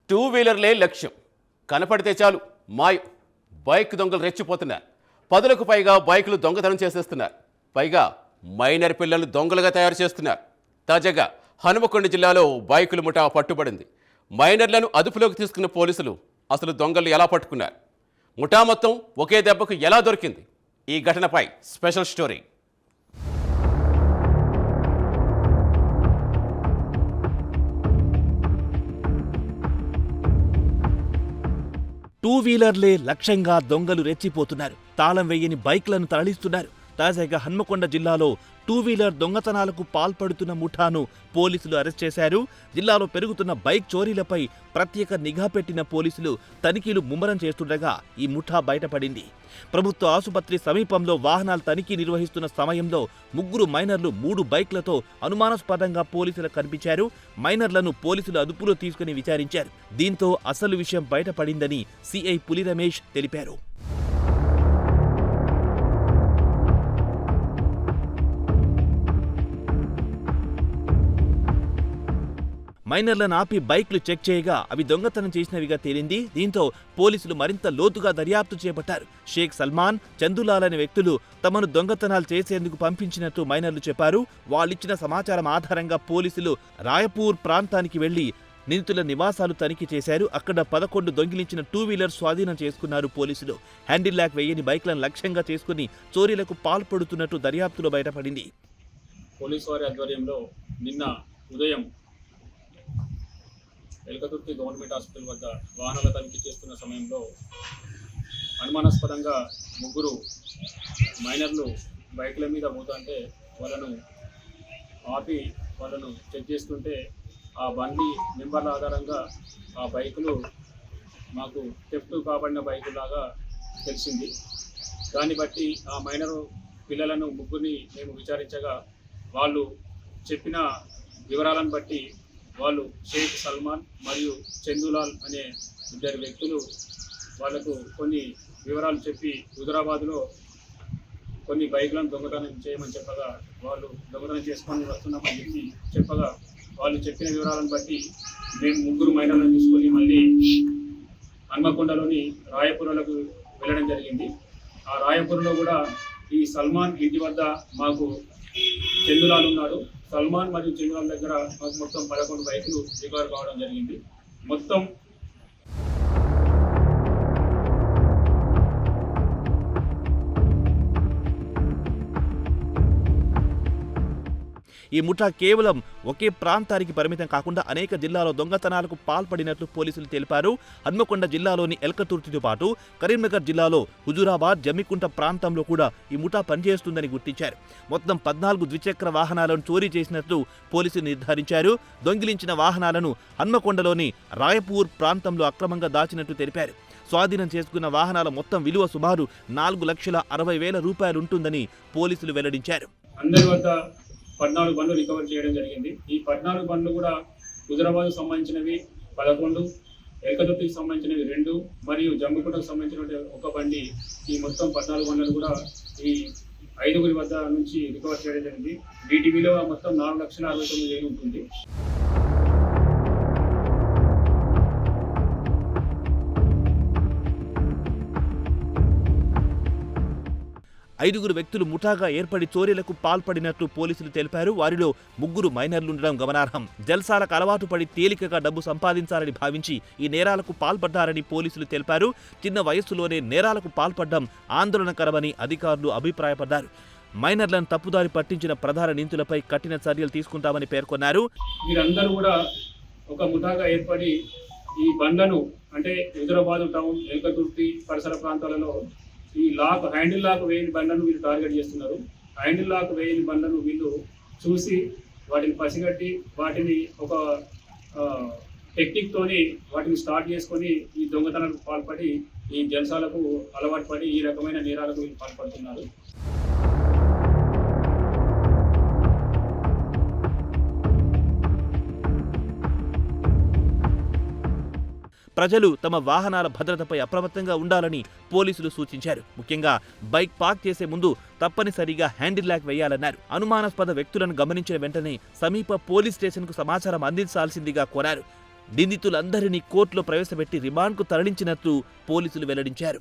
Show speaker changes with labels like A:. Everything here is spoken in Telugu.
A: టూ వీలర్లే లక్ష్యం. కనపడితే చాలు మాయం. బైక్ దొంగలు రెచ్చిపోతున్నారు. 10లకు పైగా బైకులు దొంగతనం చేసేస్తున్నారు. పైగా మైనర్ పిల్లలు దొంగలుగా తయారు చేస్తున్నారు. తాజాగా హనుమకొండ జిల్లాలో బైకుల ముఠా పట్టుబడింది. మైనర్లను అదుపులోకి తీసుకున్న పోలీసులు అసలు దొంగలు ఎలా పట్టుకున్నారు, ముఠా మొత్తం ఒకే దెబ్బకు ఎలా దొరికింది, ఈ ఘటనపై స్పెషల్ స్టోరీ.
B: టూ వీలర్లే లక్ష్యంగా దొంగలు రెచ్చిపోతున్నారు. తాళం వేయని బైక్లను తరలిస్తున్నారు. తాజాగా హన్మకొండ జిల్లాలో టూ వీలర్ దొంగతనాలకు పాల్పడుతున్న ముఠాను పోలీసులు అరెస్ట్ చేశారు. జిల్లాలో పెరుగుతున్న బైక్ చోరీలపై ప్రత్యేక నిఘా పెట్టిన పోలీసులు తనిఖీలు ముమ్మరం చేస్తుండగా ఈ ముఠా బయటపడింది. ప్రభుత్వ ఆసుపత్రి సమీపంలో వాహనాలు తనిఖీ నిర్వహిస్తున్న సమయంలో 3 మైనర్లు 3 బైక్లతో అనుమానాస్పదంగా పోలీసులకు కనిపించారు. మైనర్లను పోలీసులు అదుపులో తీసుకుని విచారించారు. దీంతో అసలు విషయం బయటపడిందని సిఐ పులి రమేష్ తెలిపారు. మైనర్లను ఆపి బైక్లు చెక్ చేయగా అవి దొంగతనం చేసినవిగా తేలింది. దీంతో పోలీసులు మరింత లోతుగా దర్యాప్తు చేపట్టారు. షేక్ సల్మాన్, చందులాల్ అనే వ్యక్తులు తమను దొంగతనాలు చేసేందుకు పంపించినట్టు మైనర్లు చెప్పారు. వాళ్ళిచ్చిన సమాచారం ఆధారంగా పోలీసులు రాయపూర్ ప్రాంతానికి వెళ్లి నిందితుల నివాసాలు తనిఖీ చేశారు. అక్కడ 11 దొంగిలించిన టూ వీలర్ స్వాధీనం చేసుకున్నారు పోలీసులు. హ్యాండిల్ లాక్ వేయని బైక్లను లక్ష్యంగా చేసుకుని చోరీలకు పాల్పడుతున్నట్టు దర్యాప్తులో బయటపడింది.
C: పోలీసు వారి ఆధ్వర్యంలో నిన్న ఉదయం ఎల్కతుర్తి గవర్నమెంట్ హాస్పిటల్ వద్ద వాహనాల తనిఖీ చేస్తున్న సమయంలో అనుమానాస్పదంగా 3 మైనర్లు బైకుల మీద పోతుంటే వాళ్ళను ఆపి వాళ్ళను చెక్ చేస్తుంటే ఆ బండి నెంబర్ల ఆధారంగా ఆ బైకులు మాకు థెఫ్ట్ కాబడిన బైకులాగా తెలిసింది. దాన్ని బట్టి ఆ మైనర్ పిల్లలను 3ని మేము విచారించగా వాళ్ళు చెప్పిన వివరాలను బట్టి వాళ్ళు షేక్ సల్మాన్ మరియు చందులాల్ అనే 2 వ్యక్తులు వాళ్లకు కొన్ని వివరాలు చెప్పి హుజరాబాద్లో కొన్ని బైక్లను దొంగతనం చేయమని చెప్పగా వాళ్ళు దొంగతనం చేసుకొని వస్తున్నామని చెప్పగా వాళ్ళు చెప్పిన వివరాలను బట్టి మేము 3 మైనర్లను తీసుకొని మళ్ళీ హన్మకొండలోని రాయపూర్లకు వెళ్ళడం జరిగింది. ఆ రాయపూర్లో కూడా ఈ సల్మాన్ ఇంటి వద్ద మాకు చందులాల్ ఉన్నాడు. సల్మాన్ మరియు చందులాల్ దగ్గర మాకు మొత్తం 11 బైకులు రికవర్ కావడం జరిగింది. మొత్తం
B: ఈ ముఠా కేవలం ఒకే ప్రాంతానికి పరిమితం కాకుండా అనేక జిల్లాలో దొంగతనాలకు పాల్పడినట్లు పోలీసులు తెలిపారు. హన్మకొండ జిల్లాలోని ఎల్కతుర్తితో పాటు కరీంనగర్ జిల్లాలో హుజూరాబాద్, జమ్మికుంట ప్రాంతంలో కూడా ఈ ముఠా పనిచేస్తుందని గుర్తించారు. మొత్తం 14 ద్విచక్ర వాహనాలను చోరీ చేసినట్లు పోలీసులు నిర్ధారించారు. దొంగిలించిన వాహనాలను హన్మకొండలోని రాయపూర్ ప్రాంతంలో అక్రమంగా దాచినట్లు తెలిపారు. స్వాధీనం చేసుకున్న వాహనాల మొత్తం విలువ సుమారు 4,60,000 రూపాయలుంటుందని పోలీసులు వెల్లడించారు.
C: అందరి వద్ద 14 బండ్లు రికవర్ చేయడం జరిగింది. ఈ 14 బండ్లు కూడా హుజరాబాద్కు సంబంధించినవి 11, ఎల్కతుర్తికి సంబంధించినవి 2 మరియు జమ్మికుంటకు సంబంధించిన 1 బండి. ఈ మొత్తం 14 బండ్లను కూడా ఈ 5గురి వద్ద నుంచి రికవర్ చేయడం జరిగింది. వీటి విలువ మొత్తం 4,69,000 ఉంటుంది.
B: 5 వ్యక్తులు ముఠాగా ఏర్పడి చోరీలకు పాల్పడినట్లు పోలీసులు తెలిపారు. వారిలో 3 మైనర్లుండడం గమనార్హం. జల్సాలకు అలవాటు పడి తేలికగా డబ్బు సంపాదించాలని భావించి ఈ నేరాలకు పాల్పడ్డారని పోలీసులు తెలిపారు. చిన్న వయస్సులోనే నేరాలకు పాల్పడడం ఆందోళనకరమని అధికారులు అభిప్రాయపడ్డారు. మైనర్లను తప్పుదారి పట్టించిన ప్రధాన నిందితులపై కఠిన చర్యలు తీసుకుంటామని పేర్కొన్నారు.
C: వీరందరూ కూడా ఒక ముఠాగా ఏర్పడి ఈ బండ్లను అంటే హుజరాబాద్ టౌన్, ఎల్కతుర్తి పరిసర ప్రాంతాలలో ఈ హ్యాండిల్ లాక్ వేయని బండ్లను వీళ్ళు టార్గెట్ చేస్తున్నారు. హ్యాండిల్ లాక్ వేయని బండ్లను వీళ్ళు చూసి వాటిని పసిగట్టి వాటిని ఒక టెక్నిక్ తోని వాటిని స్టార్ట్ చేసుకొని ఈ దొంగతనాలకు పాల్పడి ఈ జల్సాలకు అలవాటు పడి ఈ రకమైన నేరాలకు వీళ్ళు పాల్పడుతున్నారు.
B: ప్రజలు తమ వాహనాల భద్రతపై అప్రమత్తంగా ఉండాలని పోలీసులు సూచించారు. ముఖ్యంగా బైక్ పార్క్ చేసే ముందు తప్పనిసరిగా హ్యాండిల్ లాక్ వేయాలన్నారు. అనుమానాస్పద వ్యక్తులను గమనించిన వెంటనే సమీప పోలీస్ స్టేషన్కు సమాచారం అందించాల్సిందిగా కోరారు. నిందితులందరినీ కోర్టులో ప్రవేశపెట్టి రిమాండ్కు తరలించినట్లు పోలీసులు వెల్లడించారు.